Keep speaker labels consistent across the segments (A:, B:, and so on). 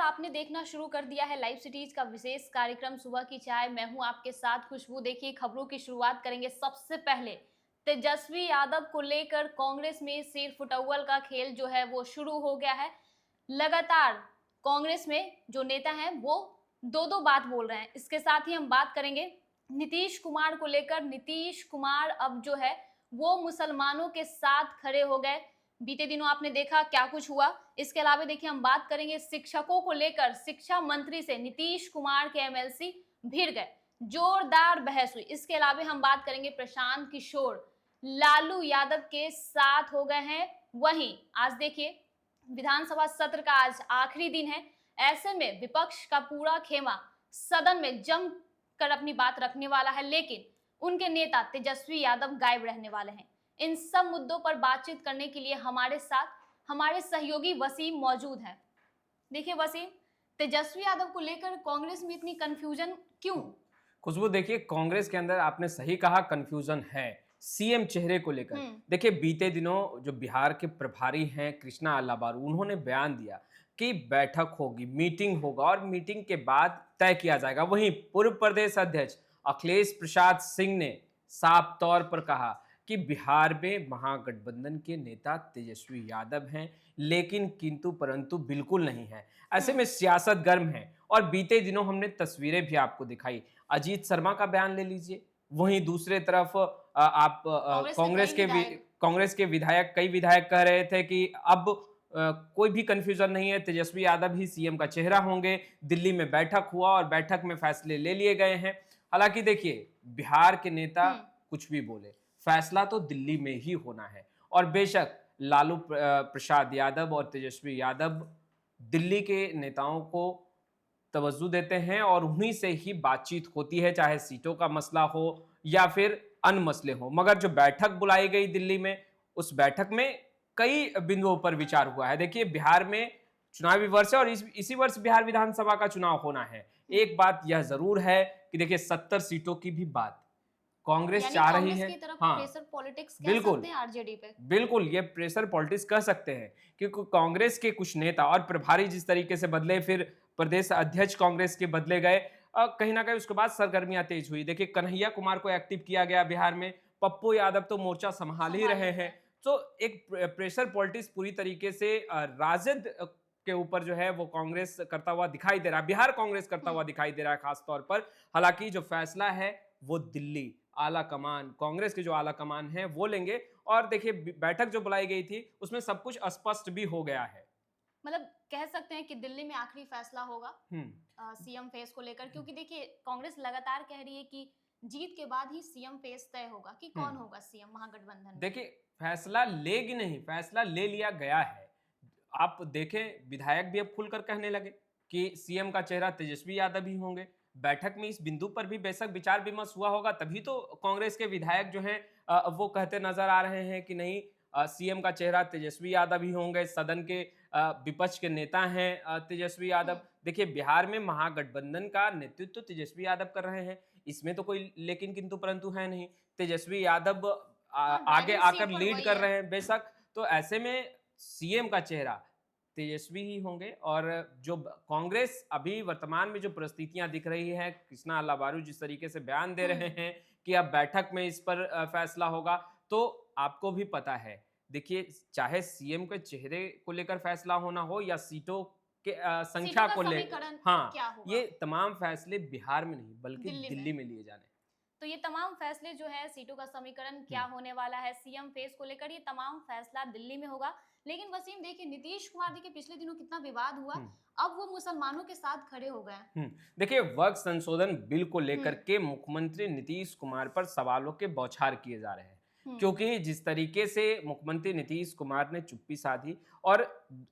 A: आपने देखना शुरू कर दिया है लाइव सिटीज का विशेष कार्यक्रम सुबह की चाय। मैं हूं आपके साथ खुशबू। देखिए, खबरों की शुरुआत करेंगे। सबसे पहले तेजस्वी यादव को लेकर कांग्रेस में सिर फुटअव्वल का खेल जो है वो शुरू हो गया है। लगातार कांग्रेस में जो नेता हैं वो दो दो बात बोल रहे हैं। इसके साथ ही हम बात करेंगे नीतीश कुमार को लेकर। नीतीश कुमार अब जो है वो मुसलमानों के साथ खड़े हो गए। बीते दिनों आपने देखा क्या कुछ हुआ। इसके अलावा देखिए, हम बात करेंगे शिक्षकों को लेकर। शिक्षा मंत्री से नीतीश कुमार के एमएलसी भिड़ गए, जोरदार बहस हुई। इसके अलावा हम बात करेंगे प्रशांत किशोर लालू यादव के साथ हो गए हैं। वहीं आज देखिए, विधानसभा सत्र का आज आखिरी दिन है। ऐसे में विपक्ष का पूरा खेमा सदन में जम कर अपनी बात रखने वाला है, लेकिन उनके नेता तेजस्वी यादव गायब रहने वाले हैं। इन सब मुद्दों पर बातचीत करने के लिए हमारे साथ हमारे सहयोगी वसीम मौजूद हैं। देखिए वसीम, तेजस्वी यादव को लेकर कांग्रेस में इतनी कंफ्यूजन क्यों?
B: खुशबू, देखिए कांग्रेस के अंदर आपने सही कहा, कंफ्यूजन है सीएम चेहरे को लेकर। देखिए बीते दिनों जो बिहार के प्रभारी हैं कृष्णा अल्लाबारू, उन्होंने बयान दिया कि बैठक होगी, मीटिंग होगा और मीटिंग के बाद तय किया जाएगा। वहीं पूर्व प्रदेश अध्यक्ष अखिलेश प्रसाद सिंह ने साफ तौर पर कहा कि बिहार में महागठबंधन के नेता तेजस्वी यादव हैं, लेकिन किंतु परंतु बिल्कुल नहीं है। ऐसे में सियासत गर्म है और बीते दिनों हमने तस्वीरें भी आपको दिखाई। अजीत शर्मा का बयान ले लीजिए, वहीं दूसरे तरफ आप कांग्रेस के विधायक, कई विधायक कह रहे थे कि अब कोई भी कंफ्यूजन नहीं है, तेजस्वी यादव ही सीएम का चेहरा होंगे। दिल्ली में बैठक हुआ और बैठक में फैसले ले लिए गए हैं। हालांकि देखिए, बिहार के नेता कुछ भी बोले, फैसला तो दिल्ली में ही होना है। और बेशक लालू प्रसाद यादव और तेजस्वी यादव दिल्ली के नेताओं को तवज्जो देते हैं और उन्हीं से ही बातचीत होती है, चाहे सीटों का मसला हो या फिर अन्य मसले हो। मगर जो बैठक बुलाई गई दिल्ली में, उस बैठक में कई बिंदुओं पर विचार हुआ है। देखिए, बिहार में चुनावी वर्ष है और इसी वर्ष बिहार विधानसभा का चुनाव होना है। एक बात यह जरूर है कि देखिए 70 सीटों की भी बात कांग्रेस चाह रही है।
A: हाँ, प्रेशर पॉलिटिक्स कह सकते हैं आरजेडी पे।
B: बिल्कुल, ये प्रेशर पॉलिटिक्स कह सकते हैं, क्योंकि कांग्रेस के कुछ नेता और प्रभारी जिस तरीके से बदले, फिर प्रदेश अध्यक्ष कांग्रेस के बदले गए, कहीं ना कहीं उसके बाद सरगर्मियां तेज हुई। देखिए, कन्हैया कुमार को एक्टिव किया गया बिहार में, पप्पू यादव तो मोर्चा संभाल ही रहे हैं। तो एक प्रेशर पॉलिटिक्स पूरी तरीके से राजद के ऊपर जो है वो कांग्रेस करता हुआ दिखाई दे रहा है, बिहार कांग्रेस करता हुआ दिखाई दे रहा है खास तौर पर। हालांकि जो फैसला है वो दिल्ली आला कमान, कांग्रेस के जो आला कमान है वो लेंगे। और देखिए, बैठक जो बुलाई गई थी उसमें सब कुछ स्पष्ट भी हो गया है।
A: मतलब कह सकते हैं कि दिल्ली में आखिरी फैसला होगा सीएम फेस को लेकर, क्योंकि देखिए कांग्रेस लगातार कह रही है कि जीत के बाद ही सीएम फेस तय होगा कि कौन होगा सीएम महागठबंधन।
B: देखिए, फैसला लेगी नहीं, फैसला ले लिया गया है। आप देखें, विधायक भी अब खुलकर कहने लगे कि सीएम का चेहरा तेजस्वी यादव ही होंगे। बैठक में इस बिंदु पर भी बेशक विचार विमर्श हुआ होगा, तभी तो कांग्रेस के विधायक जो हैं वो कहते नजर आ रहे हैं कि नहीं, सीएम का चेहरा तेजस्वी यादव ही होंगे। सदन के विपक्ष के नेता हैं तेजस्वी यादव। देखिए, बिहार में महागठबंधन का नेतृत्व तेजस्वी यादव कर रहे हैं, इसमें तो कोई लेकिन किंतु परंतु है नहीं। तेजस्वी यादव आगे आकर लीड कर रहे हैं बेशक। तो ऐसे में सीएम का चेहरा तेजस्वी ही होंगे। और जो कांग्रेस अभी वर्तमान में जो परिस्थितियां दिख रही है, कृष्णा अल्लाबारू जिस तरीके से बयान दे रहे हैं कि अब बैठक में इस पर फैसला होगा, तो आपको भी पता है, देखिए चाहे सीएम के चेहरे को लेकर फैसला होना हो या सीटों के संख्या को लेकर, हाँ, ये तमाम फैसले बिहार में नहीं बल्कि दिल्ली में लिए जाने।
A: तो ये तमाम फैसले जो है, सीटों का समीकरण क्या होने वाला है सीएम फेस को लेकर, ये तमाम फैसला दिल्ली में होगा। लेकिन वसीम देखिए, नीतीश कुमार देखिए पिछले दिनों कितना विवाद हुआ, अब वो मुसलमानों के साथ खड़े हो गए।
B: देखिए, वर्ग संशोधन बिल को लेकर के मुख्यमंत्री नीतीश कुमार पर सवालों के बौछार किए जा रहे हैं, क्योंकि जिस तरीके से मुख्यमंत्री नीतीश कुमार ने चुप्पी साधी और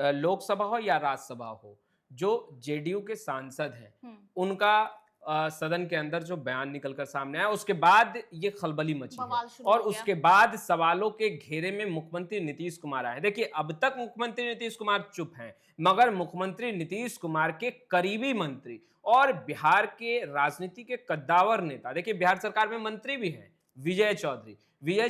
B: लोकसभा हो या राज्यसभा हो, जो जेडीयू के सांसद हैं उनका सदन के अंदर जो बयान निकलकर सामने आया, उसके बाद ये खलबली मची है और उसके बाद सवालों के घेरे में मुख्यमंत्री नीतीश कुमार आए। देखिए, अब तक मुख्यमंत्री नीतीश कुमार चुप हैं, मगर मुख्यमंत्री नीतीश कुमार के करीबी मंत्री और बिहार के राजनीति के कद्दावर नेता, देखिए बिहार सरकार में मंत्री भी हैं विजय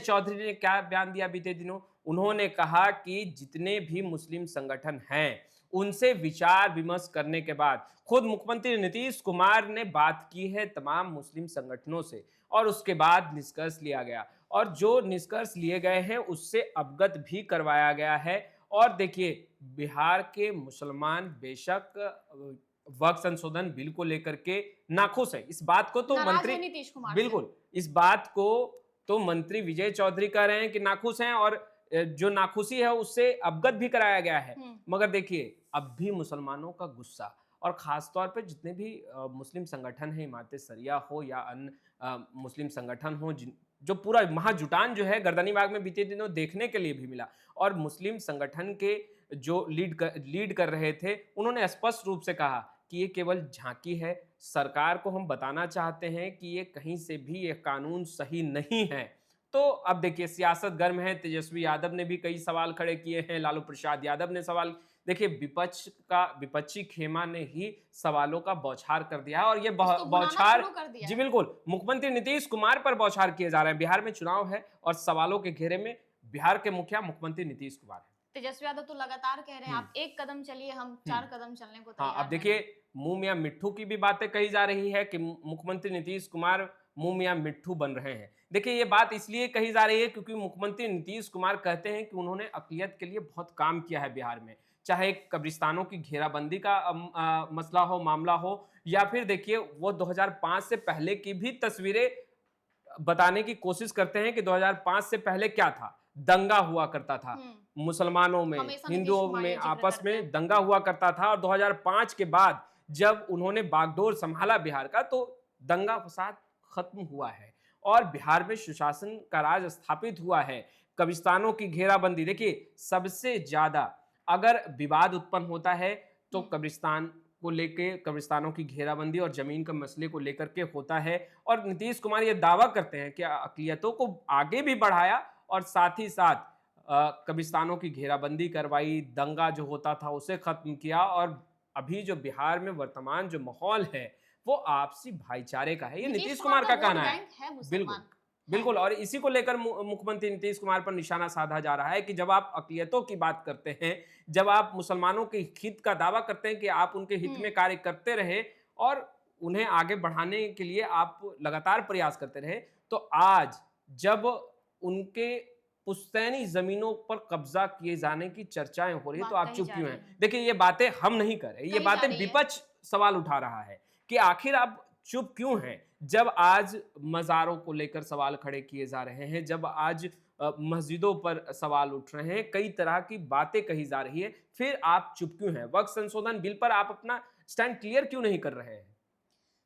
B: चौधरी ने क्या बयान दिया बीते दिनों? उन्होंने कहा कि जितने भी मुस्लिम संगठन हैं उनसे विचार विमर्श करने के बाद खुद मुख्यमंत्री नीतीश कुमार ने बात की है तमाम मुस्लिम संगठनों से और उसके बाद निष्कर्ष लिया गया और जो निष्कर्ष लिए गए हैं उससे अवगत भी करवाया गया है। और देखिए, बिहार के मुसलमान बेशक वक्फ संशोधन बिल को लेकर के नाखुश है। इस बात को तो
A: नाराज
B: मंत्री,
A: है नीतीश कुमार से।
B: बिल्कुल, इस बात को तो मंत्री विजय चौधरी कह रहे हैं कि नाखुश हैं और जो नाखुशी है उससे अवगत भी कराया गया है। मगर देखिए, अब भी मुसलमानों का गुस्सा और खास तौर पे जितने भी मुस्लिम संगठन हैं, इमारत सरिया हो या अन्य मुस्लिम संगठन हो, जो पूरा महाजुटान जो है गर्दनी बाग में बीते दिनों देखने के लिए भी मिला और मुस्लिम संगठन के जो लीड कर रहे थे उन्होंने स्पष्ट रूप से कहा कि ये केवल झांकी है। सरकार को हम बताना चाहते हैं कि ये कहीं से भी ये कानून सही नहीं है। तो अब देखिए, सियासत गर्म है। तेजस्वी यादव ने भी कई सवाल खड़े किए हैं, लालू प्रसाद यादव ने सवाल, देखिए विपक्षी खेमा ने ही सवालों का बौछार कर दिया है और ये बौछार, जी बिल्कुल, मुख्यमंत्री नीतीश कुमार पर बौछार किए जा रहे हैं। बिहार में चुनाव है और सवालों के घेरे में बिहार के मुखिया मुख्यमंत्री नीतीश कुमार है।
A: तेजस्वी यादव तो लगातार कह रहे हैं आप एक कदम चलिए, हम 4 कदम चलने को तैयार हैं।
B: हाँ, अब देखिए, मुंह मियां मिट्ठू की भी बातें कही जा रही है कि मुख्यमंत्री नीतीश कुमार मुंह मियां मिट्ठू बन रहे हैं। देखिए, ये बात इसलिए कही जा रही है क्योंकि मुख्यमंत्री नीतीश कुमार कहते हैं कि उन्होंने अक़लियत के लिए बहुत काम किया है बिहार में, चाहे कब्रिस्तानों की घेराबंदी का मसला हो, मामला हो, या फिर देखिए वो 2005 से पहले की भी तस्वीरें बताने की कोशिश करते हैं कि 2005 से पहले क्या था। दंगा हुआ करता था मुसलमानों में, हिंदुओं में आपस में दंगा हुआ करता था और 2005 के बाद जब उन्होंने बागडोर संभाला बिहार का तो दंगा फसाद खत्म हुआ है और बिहार में सुशासन का राज स्थापित हुआ है। कब्रिस्तानों की घेराबंदी, देखिए सबसे ज्यादा अगर विवाद उत्पन्न होता है तो कब्रिस्तान को लेके, कब्रिस्तानों की घेराबंदी और जमीन के मसले को लेकर के होता है। और नीतीश कुमार ये दावा करते हैं कि अक़लियतों को आगे भी बढ़ाया और साथ ही साथ कब्रिस्तानों की घेराबंदी करवाई, दंगा जो होता था उसे खत्म किया और अभी जो बिहार में वर्तमान जो माहौल है वो आपसी भाईचारे का है। ये नीतीश कुमार का कहना है। बिल्कुल बिल्कुल, और इसी को लेकर मुख्यमंत्री नीतीश कुमार पर निशाना साधा जा रहा है कि जब आप अक़लियतों की बात करते हैं, जब आप मुसलमानों के हित का दावा करते हैं कि आप उनके हित में कार्य करते रहे और उन्हें आगे बढ़ाने के लिए आप लगातार प्रयास करते रहे, तो आज जब उनके पुश्तैनी जमीनों पर कब्जा किए जाने की चर्चाएं हो रही है तो आप चुप क्यों हैं? देखिए, ये बातें हम नहीं कर रहे, ये बातें विपक्ष सवाल उठा रहा है कि आखिर आप चुप क्यों हैं जब आज मज़ारों को लेकर सवाल खड़े किए जा रहे हैं, जब आज मस्जिदों पर सवाल उठ रहे हैं, कई तरह की बातें कही जा रही है, फिर आप चुप क्यों हैं? वक्फ संशोधन बिल पर आप अपना स्टैंड क्लियर क्यों नहीं कर रहे हैं?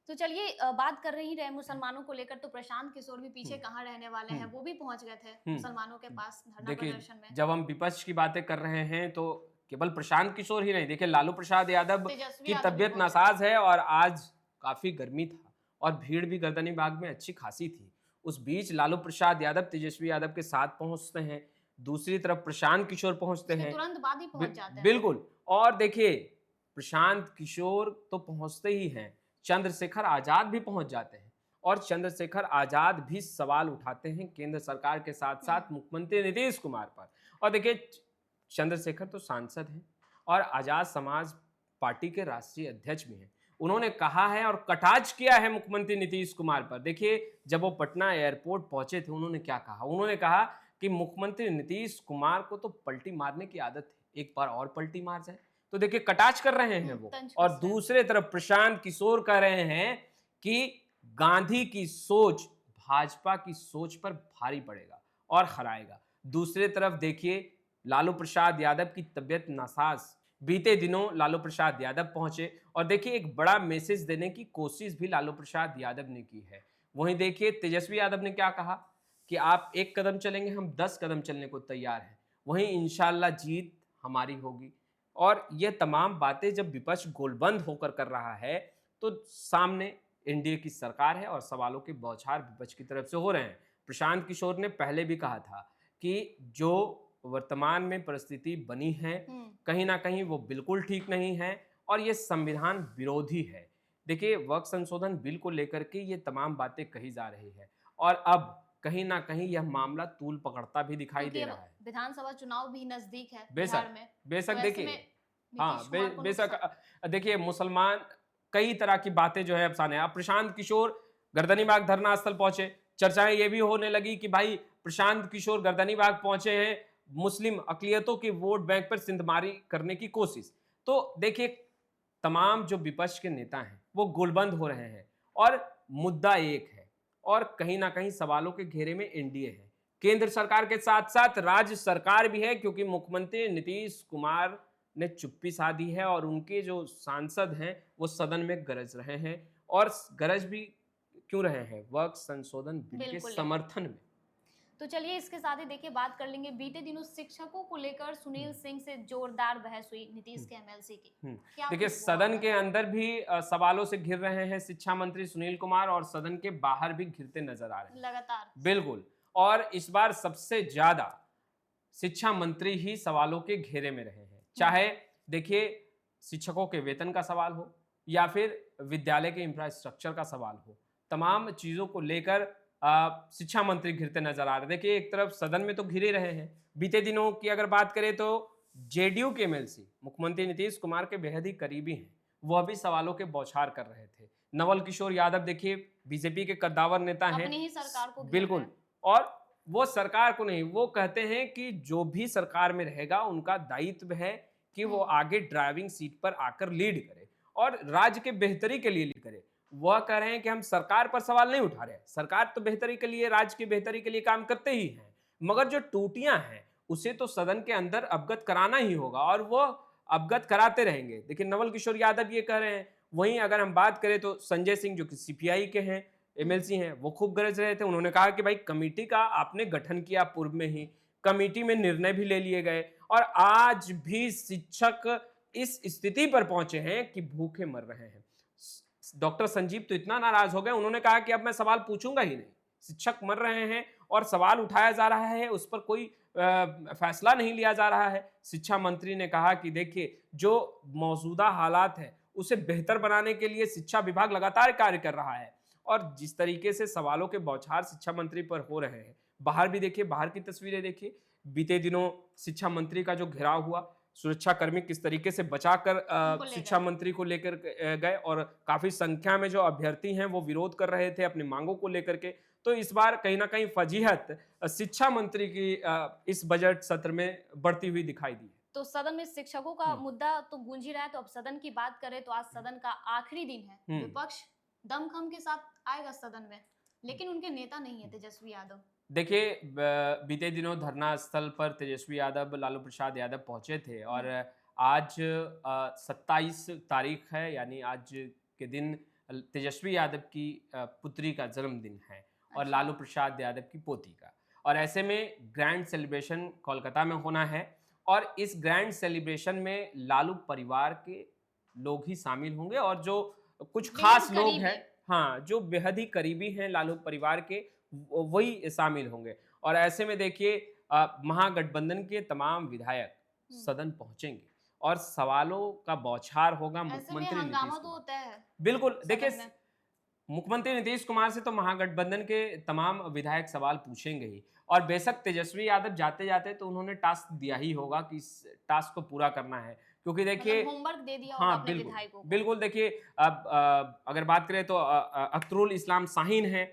A: तो चलिए, बात कर ही रहे मुसलमानों को लेकर, तो प्रशांत किशोर भी पीछे कहाँ रहने वाले हैं, वो भी पहुंच गए थे मुसलमानों के पास धरना प्रदर्शन में।
B: जब हम विपक्ष की बातें कर रहे हैं तो केवल प्रशांत किशोर ही नहीं, देखिए लालू प्रसाद यादव की तबीयत नासाज है और आज काफी गर्मी था और भीड़ भी गर्दनी बाग में अच्छी खासी थी। उस बीच लालू प्रसाद यादव तेजस्वी यादव के साथ पहुंचते हैं, दूसरी तरफ प्रशांत किशोर पहुंचते हैं,
A: तुरंत बाद ही पहुंच जाते हैं।
B: बिल्कुल, और देखिए प्रशांत किशोर तो पहुंचते ही हैं, चंद्रशेखर आजाद भी पहुंच जाते हैं और चंद्रशेखर आजाद भी सवाल उठाते हैं केंद्र सरकार के साथ साथ मुख्यमंत्री नीतीश कुमार पर। और देखिए, चंद्रशेखर तो सांसद हैं और आजाद समाज पार्टी के राष्ट्रीय अध्यक्ष भी हैं। उन्होंने कहा है और कटाक्ष किया है मुख्यमंत्री नीतीश कुमार पर। देखिए, जब वो पटना एयरपोर्ट पहुंचे थे उन्होंने क्या कहा? उन्होंने कहा कि मुख्यमंत्री नीतीश कुमार को तो पलटी मारने की आदत है, एक बार और पलटी मार जाए। तो देखिए, कटाक्ष कर रहे हैं वो। और दूसरे तरफ प्रशांत किशोर कह रहे हैं कि गांधी की सोच भाजपा की सोच पर भारी पड़ेगा और हराएगा। दूसरे तरफ देखिए, लालू प्रसाद यादव की तबीयत नासाज, बीते दिनों लालू प्रसाद यादव पहुंचे और देखिए एक बड़ा मैसेज देने की कोशिश भी लालू प्रसाद यादव ने की है। वहीं देखिए तेजस्वी यादव ने क्या कहा कि आप 1 कदम चलेंगे, हम 10 कदम चलने को तैयार हैं, वहीं इंशाल्लाह जीत हमारी होगी। और ये तमाम बातें जब विपक्ष गोलबंद होकर कर रहा है तो सामने एनडीए की सरकार है और सवालों के बौछार विपक्ष की तरफ से हो रहे हैं। प्रशांत किशोर ने पहले भी कहा था कि जो वर्तमान में परिस्थिति बनी है कहीं ना कहीं वो बिल्कुल ठीक नहीं है और ये संविधान विरोधी है। देखिए, वक्फ संशोधन बिल को लेकर के ये तमाम बातें कही जा रही है और अब कहीं ना कहीं यह मामला तूल पकड़ता भी दिखाई दे रहा है।
A: विधानसभा चुनाव भी नजदीक है
B: बिहार में। बेशक देखिए, हाँ,
A: नीतीश कुमार को
B: बेशक
A: नुकसान।
B: देखिए मुसलमान कई तरह की बातें जो है अब सामने अब प्रशांत किशोर गर्दनीबाग धरना स्थल पहुंचे। चर्चाएं ये भी होने लगी कि भाई प्रशांत किशोर गर्दनीबाग पहुंचे हैं, मुस्लिम अकलियतों के वोट बैंक पर सिंधमारी करने की कोशिश। तो देखिए तमाम जो विपक्ष के नेता हैं वो गोलबंद हो रहे हैं और मुद्दा एक है और कहीं ना कहीं सवालों के घेरे में एनडीए है। केंद्र सरकार के साथ साथ राज्य सरकार भी है, क्योंकि मुख्यमंत्री नीतीश कुमार ने चुप्पी साधी है और उनके जो सांसद हैं वो सदन में गरज रहे हैं और गरज भी क्यों रहे हैं, वर्ग संशोधन बिल के
A: बिल्कुल।
B: समर्थन में।
A: तो चलिए इसके साथ ही देखिए बात कर लेंगे, बीते दिनों शिक्षकों को लेकर सुनील सिंह से जोरदार बहस हुई नीतीश के एमएलसी की। क्या
B: देखिए
A: कुछ हुआ
B: सदन
A: होगा?
B: के अंदर भी सवालों से घिर रहे हैं शिक्षा मंत्री सुनील कुमार और सदन के बाहर भी घिरते नजर आ रहे हैं।
A: लगातार।
B: बिल्कुल। और इस बार सबसे ज्यादा शिक्षा मंत्री ही सवालों के घेरे में रहे हैं। चाहे देखिए शिक्षकों के वेतन का सवाल हो या फिर विद्यालय के इंफ्रास्ट्रक्चर का सवाल हो, तमाम चीजों को लेकर शिक्षा मंत्री घिरते नजर आ रहे। देखिए एक तरफ सदन में तो घिरे रहे हैं, बीते दिनों की अगर बात करें तो जेडीयू के एमएलसी मुख्यमंत्री नीतीश कुमार के बेहद ही करीबी हैं, वह भी सवालों के बौछार कर रहे थे। नवल किशोर यादव देखिए बीजेपी के कद्दावर नेता हैं,
A: अपनी ही सरकार को घेर
B: बिल्कुल।
A: रहे हैं।
B: और वो सरकार को नहीं, वो कहते हैं कि जो भी सरकार में रहेगा उनका दायित्व है कि वो आगे ड्राइविंग सीट पर आकर लीड करे और राज्य के बेहतरी के लिए लीड करे। वह कह रहे हैं कि हम सरकार पर सवाल नहीं उठा रहे, सरकार तो बेहतरी के लिए, राज्य की बेहतरी के लिए काम करते ही हैं, मगर जो टूटियां हैं उसे तो सदन के अंदर अवगत कराना ही होगा और वो अवगत कराते रहेंगे। देखिए नवल किशोर यादव ये कह रहे हैं। वहीं अगर हम बात करें तो संजय सिंह जो कि सीपीआई के हैं, एमएलसी हैं, वो खूब गरज रहे थे। उन्होंने कहा कि भाई कमेटी का आपने गठन किया पूर्व में ही, कमेटी में निर्णय भी ले लिए गए और आज भी शिक्षक इस स्थिति पर पहुंचे हैं कि भूखे मर रहे हैं। डॉक्टर संजीव तो इतना नाराज हो गए, उन्होंने कहा कि अब मैं सवाल पूछूंगा ही नहीं, शिक्षक मर रहे हैं और सवाल उठाया जा रहा है, उस पर कोई फैसला नहीं लिया जा रहा है। शिक्षा मंत्री ने कहा कि देखिए जो मौजूदा हालात है उसे बेहतर बनाने के लिए शिक्षा विभाग लगातार कार्य कर रहा है और जिस तरीके से सवालों के बौछार शिक्षा मंत्री पर हो रहे हैं, बाहर भी देखिए, बाहर की तस्वीरें देखिए, बीते दिनों शिक्षा मंत्री का जो घेराव हुआ, सुरक्षाकर्मी किस तरीके से बचाकर
A: उनको ले
B: शिक्षा
A: गए।
B: मंत्री को लेकर गए और काफी संख्या में जो अभ्यर्थी हैं वो विरोध कर रहे थे अपनी मांगों को लेकर के। तो इस बार कहीं ना कहीं फजीहत शिक्षा मंत्री की इस बजट सत्र में बढ़ती हुई दिखाई दी है।
A: तो सदन में शिक्षकों का मुद्दा तो गूंज ही रहा है, तो अब सदन की बात करें तो आज सदन का आखिरी दिन है। विपक्ष दमखम के साथ आएगा सदन में, लेकिन उनके नेता नहीं है तेजस्वी यादव।
B: देखिए बीते दिनों धरना स्थल पर तेजस्वी यादव, लालू प्रसाद यादव पहुंचे थे और आज 27 तारीख है, यानी आज के दिन तेजस्वी यादव की पुत्री का जन्मदिन है और लालू प्रसाद यादव की पोती का। और ऐसे में ग्रैंड सेलिब्रेशन कोलकाता में होना है और इस ग्रैंड सेलिब्रेशन में लालू परिवार के लोग ही शामिल होंगे और जो कुछ खास लोग हैं, हाँ, जो बेहद ही करीबी हैं लालू परिवार के, वही शामिल होंगे। और ऐसे में देखिए महागठबंधन के तमाम विधायक सदन पहुंचेंगे और सवालों का बौछार होगा मुख्यमंत्री नीतीश
A: हंगामा तो
B: कुमार।
A: होता है
B: बिल्कुल। देखिए
A: सदन में।
B: मुख्यमंत्री नीतीश कुमार से तो महागठबंधन के तमाम विधायक सवाल पूछेंगे ही और बेशक तेजस्वी यादव जाते जाते तो उन्होंने टास्क दिया ही होगा कि इस टास्क को पूरा करना है, क्योंकि देखिए
A: मतलब होमवर्क दे दिया होगा
B: हाँ
A: अपने
B: बिल्कुल
A: विधायकों को।
B: बिल्कुल। देखिए अब अगर बात करें तो अख्तरुल इस्लाम शाहीन है,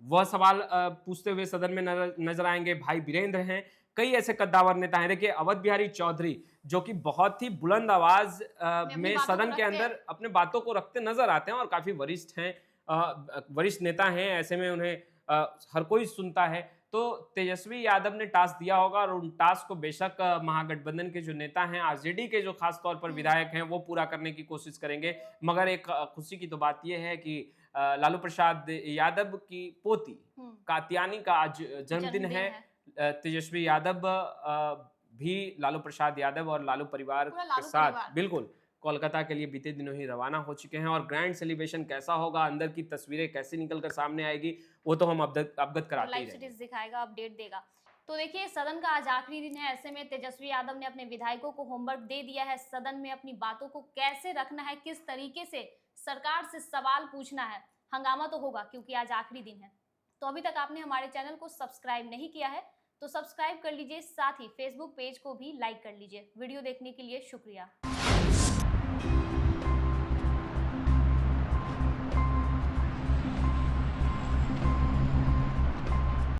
B: वह सवाल पूछते हुए सदन में नजर आएंगे। भाई वीरेंद्र हैं, कई ऐसे कद्दावर नेता हैं। देखिए अवध बिहारी चौधरी जो कि बहुत ही बुलंद आवाज में सदन के अंदर अपने बातों को रखते नजर आते हैं और काफी वरिष्ठ हैं, वरिष्ठ नेता हैं, ऐसे में उन्हें हर कोई सुनता है। तो तेजस्वी यादव ने टास्क दिया होगा और उन टास्क को बेशक महागठबंधन के जो नेता हैं, आरजेडी के जो खास तौर पर विधायक हैं, वो पूरा करने की कोशिश करेंगे। मगर एक खुशी की तो बात यह है कि लालू प्रसाद यादव की पोती कात्यानी का आज जन्मदिन है। तेजस्वी यादव भी लालू प्रसाद यादव और लालू परिवार के साथ बिल्कुल कोलकाता के लिए बीते दिनों ही रवाना हो चुके हैं और ग्रैंड सेलिब्रेशन कैसा होगा, अंदर की तस्वीरें कैसे निकलकर सामने आएगी, वो तो हम अवगत कराते ही रहेंगे।
A: दिखाएगा, अपडेट देगा। तो देखिए सदन का आज आखिरी दिन है, ऐसे में तेजस्वी यादव ने अपने विधायकों को होमवर्क दे दिया है, सदन में अपनी बातों को कैसे रखना है, किस तरीके से सरकार से सवाल पूछना है। हंगामा तो होगा क्योंकि आज आखिरी दिन है। तो अभी तक आपने हमारे चैनल को सब्सक्राइब नहीं किया है तो सब्सक्राइब कर लीजिए, साथ ही फेसबुक पेज को भी लाइक कर लीजिए। वीडियो देखने के लिए शुक्रिया।